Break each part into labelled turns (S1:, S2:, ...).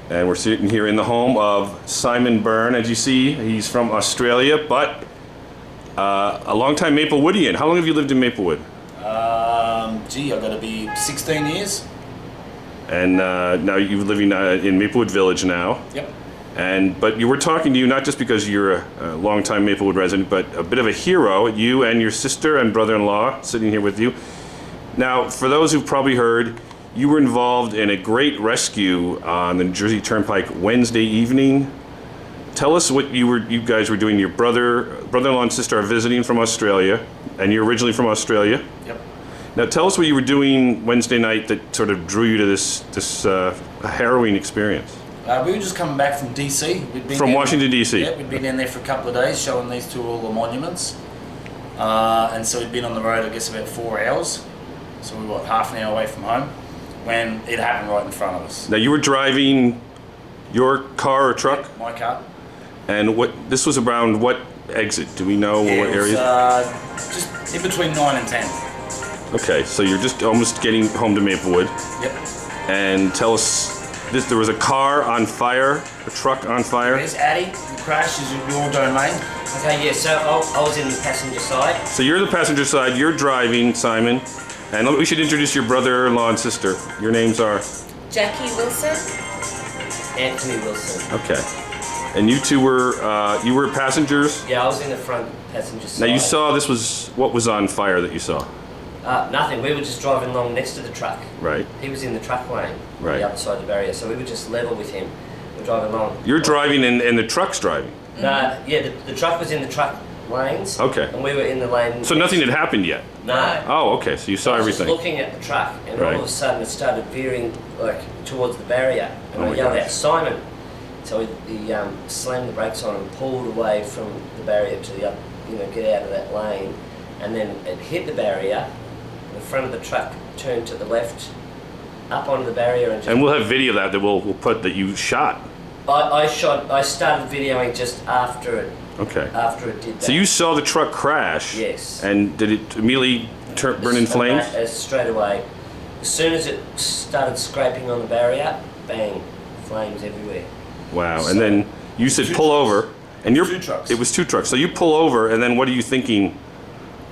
S1: And we're sitting here in the home of Simon Byrne. As you see, he's from Australia, but a long-time Maplewoodian. How long have you lived in Maplewood?
S2: Gee, I've got to be 16 years.
S1: And now you're living in Maplewood Village now.
S2: Yep.
S1: But we're talking to you not just because you're a longtime Maplewood resident, but a bit of a hero. You and your sister and brother-in-law sitting here with you. Now, for those who've probably heard, you were involved in a great rescue on the New Jersey Turnpike Wednesday evening. Tell us what you guys were doing. Your brother-in-law and sister are visiting from Australia, and you're originally from Australia.
S2: Yep.
S1: Now, tell us what you were doing Wednesday night that sort of drew you to this harrowing experience.
S2: We were just coming back from DC.
S1: From Washington, D.C.?
S2: Yeah, we'd been down there for a couple of days showing these two all the monuments. And so we'd been on the road, I guess, about 4 hours. So we were half an hour away from home when it happened right in front of us.
S1: Now, you were driving your car or truck?
S2: Yeah, my car.
S1: And this was around what exit? Do we know what area?
S2: Just in between 9 and 10.
S1: Okay, so you're just almost getting home to Maplewood.
S2: Yep.
S1: And tell us, there was a car on fire, a truck on fire.
S2: There's Addy, the crash is your domain.
S3: Okay, yeah, so I was in the passenger side.
S1: So you're the passenger side, you're driving, Simon. And we should introduce your brother-in-law and sister. Your names are?
S4: Jackie Wilson.
S3: Anthony Wilson.
S1: Okay. And you two were passengers?
S3: Yeah, I was in the front passenger side.
S1: Now you saw what was on fire that you saw?
S3: Nothing, we were just driving along next to the truck.
S1: Right.
S3: He was in the truck lane,
S1: right,
S3: the other side of the barrier, so we were just level with him. We're driving along.
S1: You're driving and the truck's driving?
S3: No, yeah, the truck was in the truck lanes.
S1: Okay.
S3: And we were in the lane.
S1: So nothing had happened yet?
S3: No.
S1: Oh, okay, so you saw everything.
S3: I was just looking at the truck, and
S1: right,
S3: all of a sudden it started veering towards the barrier, and
S1: I
S3: yelled out, "Simon!" So he slammed the brakes on and pulled away from the barrier to the get out of that lane, and then it hit the barrier. The front of the truck turned to the left, up onto the barrier,
S1: and we'll have video of that we'll put that you shot.
S3: I started videoing just after it.
S1: Okay.
S3: After it did that.
S1: So you saw the truck crash.
S3: Yes.
S1: And did it immediately burn in flames?
S3: Straight away. As soon as it started scraping on the barrier, bang, flames everywhere.
S1: Wow. And then you said pull over, and
S2: two trucks.
S1: It was two trucks. So you pull over, and then what are you thinking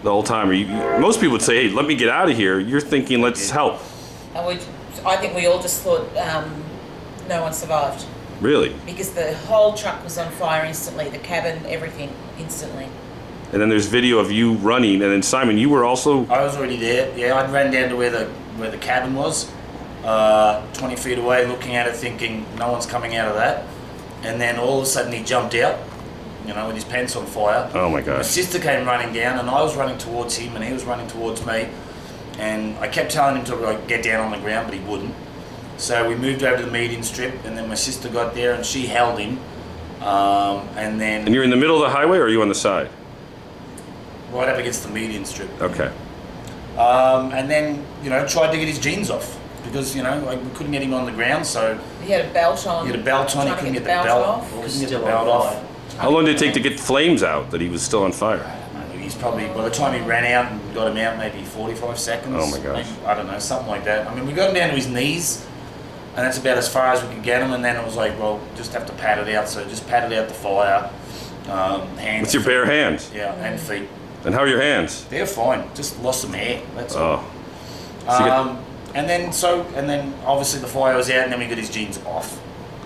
S1: the whole time? Most people would say, "Hey, let me get out of here." You're thinking, "Let's help."
S4: And I think we all just thought no one survived.
S1: Really?
S4: Because the whole truck was on fire instantly, the cabin, everything, instantly.
S1: And then there's video of you running, and then Simon, you were also...
S2: I was already there. Yeah, I ran down to where the cabin was, 20 feet away, looking at it, thinking no one's coming out of that. And then all of a sudden he jumped out, with his pants on fire.
S1: Oh my
S2: My
S1: gosh.
S2: sister came running down, and I was running towards him, and he was running towards me. And I kept telling him to get down on the ground, but he wouldn't. So we moved over to the median strip, and then my sister got there, and she held him. And then...
S1: And you're in the middle of the highway, or are you on the side?
S2: Right up against the median strip.
S1: Okay.
S2: And then, tried to get his jeans off, because, we couldn't get him on the ground, so...
S4: He had a belt on.
S2: He had a belt on, he couldn't get the belt off. Couldn't get the belt off.
S1: How long did it take to get flames out that he was still on fire?
S2: He's probably, by the time he ran out and got him out, maybe 45 seconds.
S1: Oh my gosh.
S2: Maybe, I don't know, something like that. I mean, we got him down to his knees, and that's about as far as we could get him, and then it was like, well, just have to pat it out, so just patted out the fire, hands.
S1: With your bare hands?
S2: Yeah, and feet.
S1: And how are your hands?
S2: They're fine, just lost some hair, that's all.
S1: Oh.
S2: And then obviously the fire was out, and then we got his jeans off.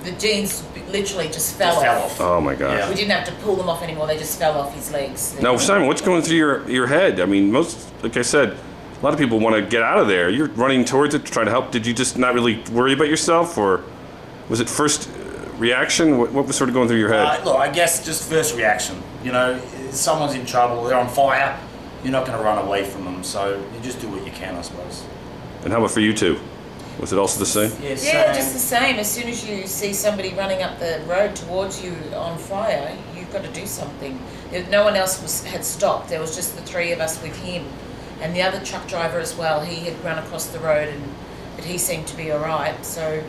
S4: The jeans literally just fell off.
S1: Oh my gosh.
S2: Yeah.
S4: We didn't have to pull them off anymore, they just fell off his legs.
S1: Now, Simon, what's going through your head? I mean, like I said, a lot of people want to get out of there. You're running towards it to try to help. Did you just not really worry about yourself, or was it first reaction? What was sort of going through your head?
S2: Look, I guess just first reaction. Someone's in trouble, they're on fire, you're not going to run away from them, so you just do what you can, I suppose.
S1: And how about for you two? Was it also the same?
S4: Yeah, just the same. As soon as you see somebody running up the road towards you on fire, you've got to do something. No one else had stopped. There was just the three of us with him. And the other truck driver as well, he had run across the road, but he seemed to be all right. So,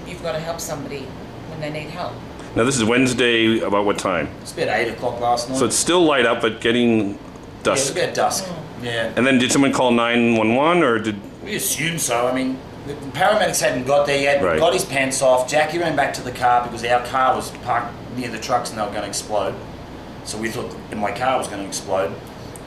S4: you've got to help somebody when they need help.
S1: Now, this is Wednesday, about what time?
S2: It's about 8 o'clock last night.
S1: So it's still light up, but getting dusk.
S2: Yeah, it's about dusk. Yeah.
S1: And then did someone call 911, or did...
S2: We assume so. I mean, The paramedics hadn't got there yet.
S1: Right.
S2: We got his pants off. Jackie ran back to the car because our car was parked near the trucks and they were going to explode. So we thought that my car was going to explode.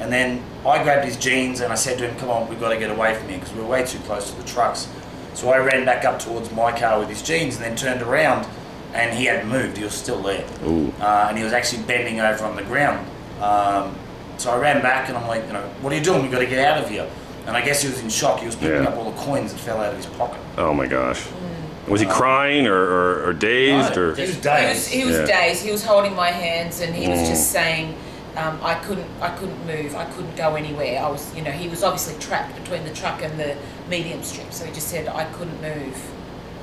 S2: And then I grabbed his jeans and I said to him, come on, we've got to get away from here because we were way too close to the trucks. So I ran back up towards my car with his jeans and then turned around and he hadn't moved. He was still there. And he was actually bending over on the ground. So I ran back and I'm like, what are you doing? We've got to get out of here. And I guess he was in shock. He was picking up all the coins that fell out of his pocket.
S1: Oh my gosh. Was he crying or dazed?
S2: No,
S1: or
S2: he was dazed.
S4: He was dazed. He was holding my hands and he was just saying, I couldn't move. I couldn't go anywhere. I was, he was obviously trapped between the truck and the medium strip. So he just said, I couldn't move.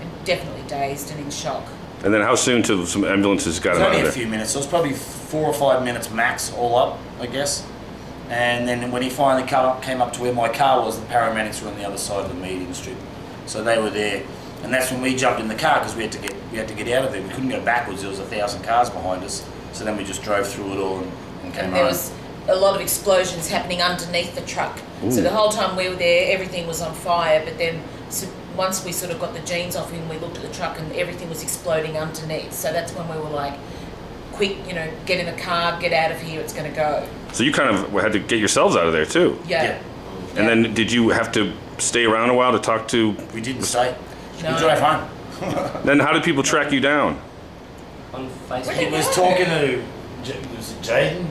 S4: And definitely dazed and in shock.
S1: And then how soon till some ambulances got him out of
S2: Only
S1: there?
S2: a few minutes. So it was probably 4 or 5 minutes max, all up, I guess. And then when he finally came up to where my car was, the paramedics were on the other side of the median strip. So they were there, and that's when we jumped in the car because we had to get out of there. We couldn't go backwards. There was 1,000 cars behind us. So then we just drove through it all and came home.
S4: There was a lot of explosions happening underneath the truck. So the whole time we were there, everything was on fire. But then once we sort of got the jeans off him, we looked at the truck and everything was exploding underneath. So that's when we were like, quick, get in the car, get out of here, it's going to go.
S1: So you kind of had to get yourselves out of there too.
S4: Yeah.
S1: And then did you have to stay around a while to talk to?
S2: We didn't stay.
S4: No.
S2: We drove home.
S1: Then how did people track you down?
S3: On Facebook.
S2: He was talking to, was it Jaden?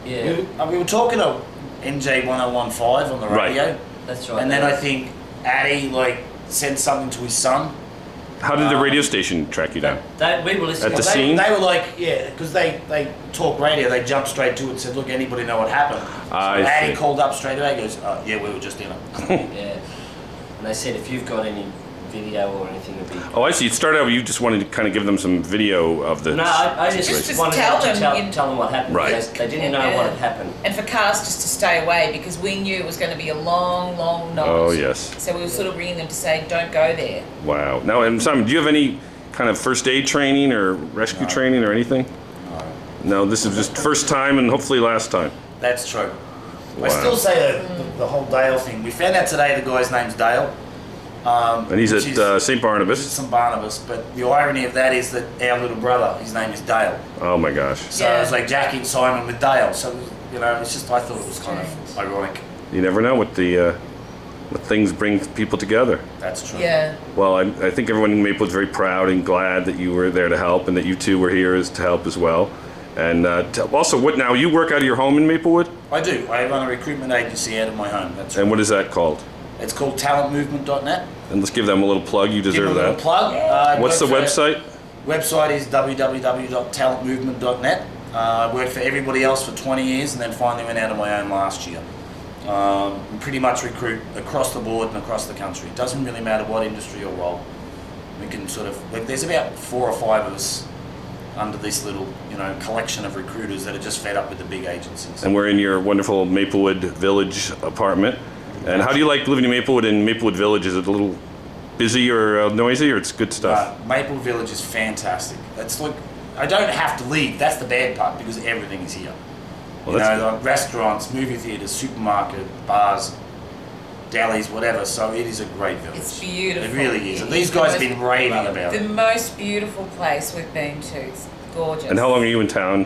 S3: Yeah,
S2: We were talking to NJ1015 on the radio.
S3: that's right.
S2: And then I think Addy sent something to his son.
S1: How did the radio station track you down?
S3: We were listening.
S1: At the
S2: They,
S1: scene?
S2: they were like, because they talk radio, they jumped straight to it and said, look, anybody know what happened? So
S1: I
S2: Addy
S1: see.
S2: called up straight away, goes, yeah, we were just in it.
S3: Yeah, and they said if you've got any video or anything, it'd be.
S1: Oh, I see. It started out, you just wanted to kind of give them some video of the...
S3: No, I
S4: Just
S3: just wanted
S4: tell
S3: to
S4: them
S3: tell them what happened.
S1: Right.
S3: Because they didn't know what had happened.
S4: And for cars just to stay away because we knew it was going to be a long, long night.
S1: Oh, yes.
S4: So we were sort of ringing them to say, don't go there.
S1: Wow. Now, and Simon, do you have any kind of first aid training or rescue training or anything? No, this is just first time and hopefully last time.
S2: That's true.
S1: Wow.
S2: I still say the whole Dale thing. We found out today the guy's name's Dale.
S1: And he's
S2: which
S1: at
S2: is-
S1: St. Barnabas.
S2: St. Barnabas, but the irony of that is that our little brother, his name is Dale.
S1: Oh my gosh.
S2: So it was like Jackie and Simon with Dale. So, it's just, I thought it was kind of ironic.
S1: You never know what what things bring people together.
S2: That's true.
S4: Yeah.
S1: Well, I think everyone in Maplewood's very proud and glad that you were there to help and that you two were here to help as well. And also, what now? You work out of your home in Maplewood?
S2: I do. I run a recruitment agency out of my home. That's right.
S1: And what is that called?
S2: It's called talentmovement.net.
S1: And let's give them a little plug. You
S2: Give
S1: deserve
S2: them a little
S1: that.
S2: plug.
S1: What's the website?
S2: Website is www.talentmovement.net. I worked for everybody else for 20 years and then finally went out on my own last year. And pretty much recruit across the board and across the country. It doesn't really matter what industry or role. We can there's about 4 or 5 of us under this little, collection of recruiters that are just fed up with the big agencies.
S1: And we're in your wonderful Maplewood Village apartment. And how do you like living in Maplewood? And Maplewood Village, is it a little busy or noisy, or it's good stuff?
S2: Maple Village is fantastic. It's like, I don't have to leave. That's the bad part because everything is here.
S1: Well, that's good.
S2: Like restaurants, movie theatres, supermarket, bars, delis, whatever. So it is a great village.
S4: It's beautiful.
S2: It really is. And these guys have been raving about
S4: The
S2: it.
S4: most beautiful place we've been to. It's gorgeous.
S1: And how long are you in town?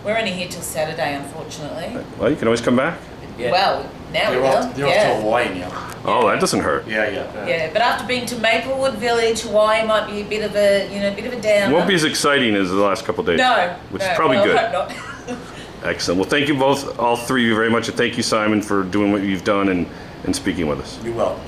S4: We're only here till Saturday, unfortunately.
S1: Well, you can always come back.
S3: Yeah.
S4: Well, now
S2: They're
S4: we
S2: off,
S4: will.
S2: they're off to Hawaii now.
S1: Oh, that doesn't hurt.
S2: Yeah.
S4: Yeah, but after being to Maplewood Village, Hawaii might be a bit of a downer.
S1: Won't be as exciting as the last couple of days.
S4: No,
S1: Which
S4: no,
S1: is probably
S4: well,
S1: good.
S4: I hope not.
S1: Excellent. Well, thank you both, all three of you very much. And thank you, Simon, for doing what you've done and speaking with us.
S2: You're welcome.